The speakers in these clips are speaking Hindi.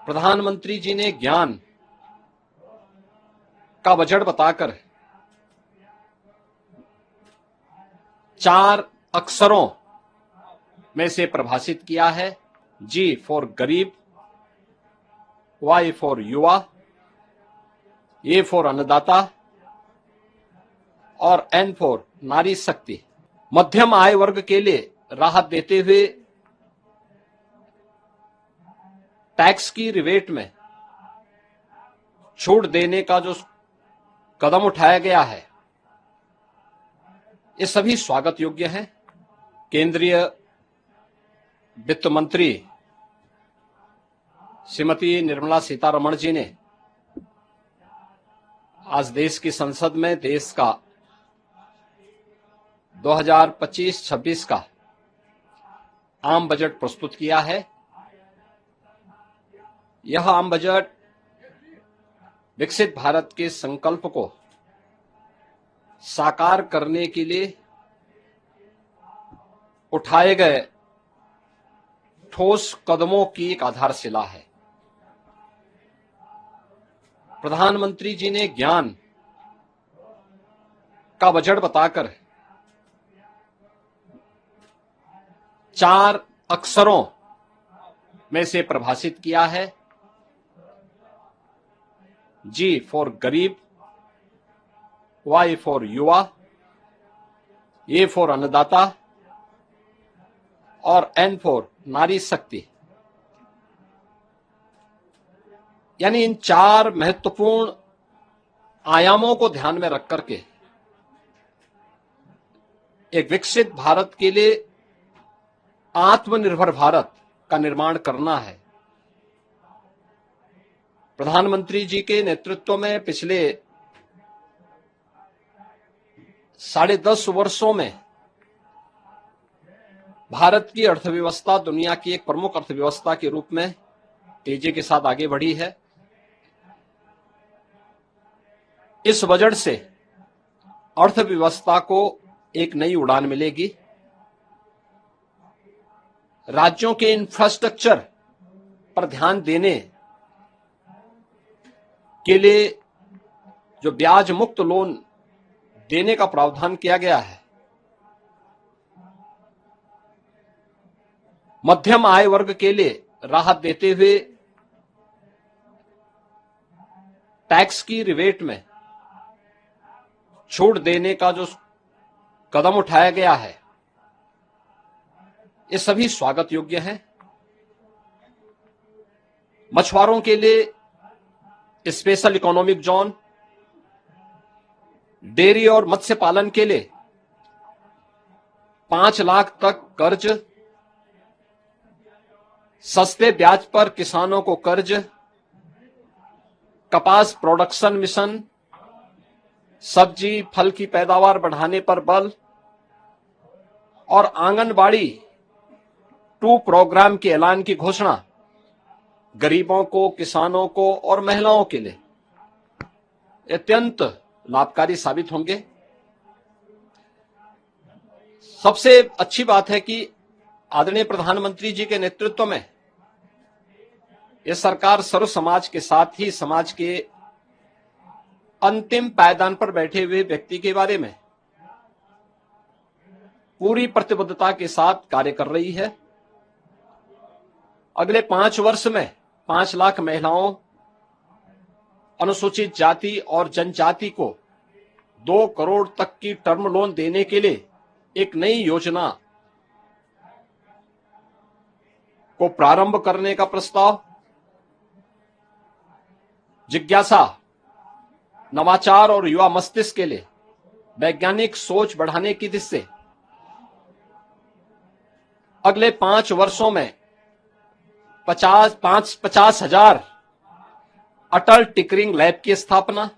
प्रधानमंत्री जी ने ज्ञान का बजट बताकर 4 अक्षरों में से परिभाषित किया है। जी फॉर गरीब, वाई फॉर युवा, ए फॉर अन्नदाता और एन फॉर नारी शक्ति। मध्यम आय वर्ग के लिए राहत देते हुए टैक्स की रिबेट में छूट देने का जो कदम उठाया गया है, ये सभी स्वागत योग्य हैं। केंद्रीय वित्त मंत्री श्रीमती निर्मला सीतारमण जी ने आज देश की संसद में देश का 2025-26 का आम बजट प्रस्तुत किया है। यह आम बजट विकसित भारत के संकल्प को साकार करने के लिए उठाए गए ठोस कदमों की एक आधारशिला है। प्रधानमंत्री जी ने ज्ञान का बजट बताकर 4 अक्षरों में से परिभाषित किया है। जी फॉर गरीब, वाई फॉर युवा, ए फॉर अन्नदाता और एन फॉर नारी शक्ति। यानी इन 4 महत्वपूर्ण आयामों को ध्यान में रख करके एक विकसित भारत के लिए आत्मनिर्भर भारत का निर्माण करना है। प्रधानमंत्री जी के नेतृत्व में पिछले 10.5 वर्षों में भारत की अर्थव्यवस्था दुनिया की एक प्रमुख अर्थव्यवस्था के रूप में तेजी के साथ आगे बढ़ी है। इस बजट से अर्थव्यवस्था को एक नई उड़ान मिलेगी। राज्यों के इंफ्रास्ट्रक्चर पर ध्यान देने के लिए जो ब्याज मुक्त लोन देने का प्रावधान किया गया है, मध्यम आय वर्ग के लिए राहत देते हुए टैक्स की रिबेट में छूट देने का जो कदम उठाया गया है, ये सभी स्वागत योग्य हैं। मछुआरों के लिए स्पेशल इकोनॉमिक जोन, डेयरी और मत्स्य पालन के लिए 5 लाख तक कर्ज, सस्ते ब्याज पर किसानों को कर्ज, कपास प्रोडक्शन मिशन, सब्जी फल की पैदावार बढ़ाने पर बल और आंगनबाड़ी 2 प्रोग्राम के ऐलान की घोषणा गरीबों को, किसानों को और महिलाओं के लिए अत्यंत लाभकारी साबित होंगे। सबसे अच्छी बात है कि आदरणीय प्रधानमंत्री जी के नेतृत्व में यह सरकार सर्व समाज के साथ ही समाज के अंतिम पायदान पर बैठे हुए व्यक्ति के बारे में पूरी प्रतिबद्धता के साथ कार्य कर रही है। अगले 5 वर्ष में 5 लाख महिलाओं, अनुसूचित जाति और जनजाति को 2 करोड़ तक की टर्म लोन देने के लिए एक नई योजना को प्रारंभ करने का प्रस्ताव, जिज्ञासा, नवाचार और युवा मस्तिष्क के लिए वैज्ञानिक सोच बढ़ाने की दिशा से अगले 5 वर्षों में 50,000 अटल टिंकरिंग लैब की स्थापना,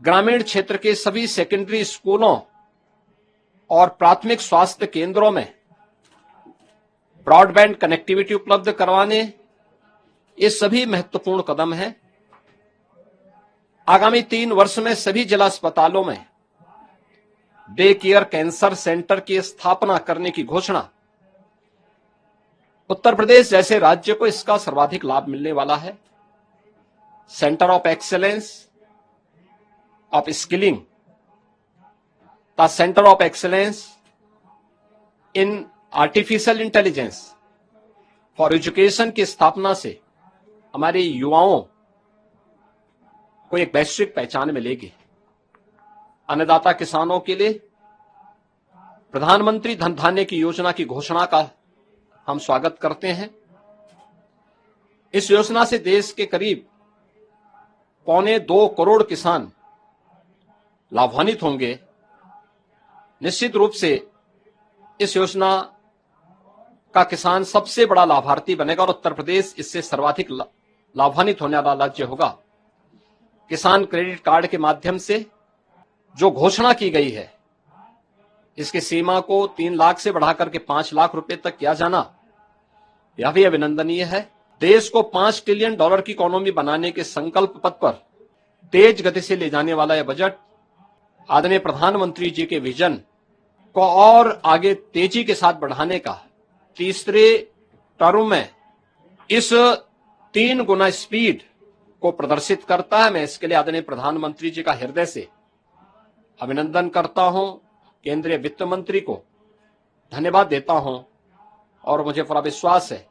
ग्रामीण क्षेत्र के सभी सेकेंडरी स्कूलों और प्राथमिक स्वास्थ्य केंद्रों में ब्रॉडबैंड कनेक्टिविटी उपलब्ध करवाने, ये सभी महत्वपूर्ण कदम हैं। आगामी 3 वर्ष में सभी जिला अस्पतालों में डे केयर कैंसर सेंटर की स्थापना करने की घोषणा, उत्तर प्रदेश जैसे राज्य को इसका सर्वाधिक लाभ मिलने वाला है। Centre of excellence of skilling, the centre of excellence in artificial intelligence for education की स्थापना से हमारे युवाओं को एक वैश्विक पहचान मिलेगी। अन्नदाता किसानों के लिए प्रधानमंत्री धन धान्य की योजना की घोषणा का हम स्वागत करते हैं। इस योजना से देश के करीब 1.25 करोड़ किसान लाभान्वित होंगे। निश्चित रूप से इस योजना का किसान सबसे बड़ा लाभार्थी बनेगा और उत्तर प्रदेश इससे सर्वाधिक लाभान्वित होने वाला राज्य होगा। किसान क्रेडिट कार्ड के माध्यम से जो घोषणा की गई है, इसकी सीमा को 3 लाख से बढ़ाकर के 5 लाख रुपए तक किया जाना, यह भी अभिनंदनीय है। देश को $5 ट्रिलियन की इकोनॉमी बनाने के संकल्प पथ पर तेज गति से ले जाने वाला यह बजट आदरणीय प्रधानमंत्री जी के विजन को और आगे तेजी के साथ बढ़ाने का, तीसरे टर्म में इस 3 गुना स्पीड को प्रदर्शित करता है। मैं इसके लिए आदरणीय प्रधानमंत्री जी का हृदय से अभिनंदन करता हूं, केंद्रीय वित्त मंत्री को धन्यवाद देता हूं और मुझे पूरा विश्वास है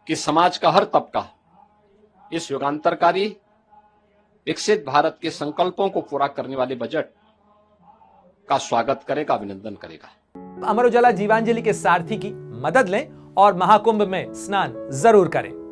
कि समाज का हर तबका इस युगांतरकारी विकसित भारत के संकल्पों को पूरा करने वाले बजट का स्वागत करेगा, अभिनंदन करेगा। अमर उजाला जीवांजलि के सारथी की मदद लें और महाकुंभ में स्नान जरूर करें।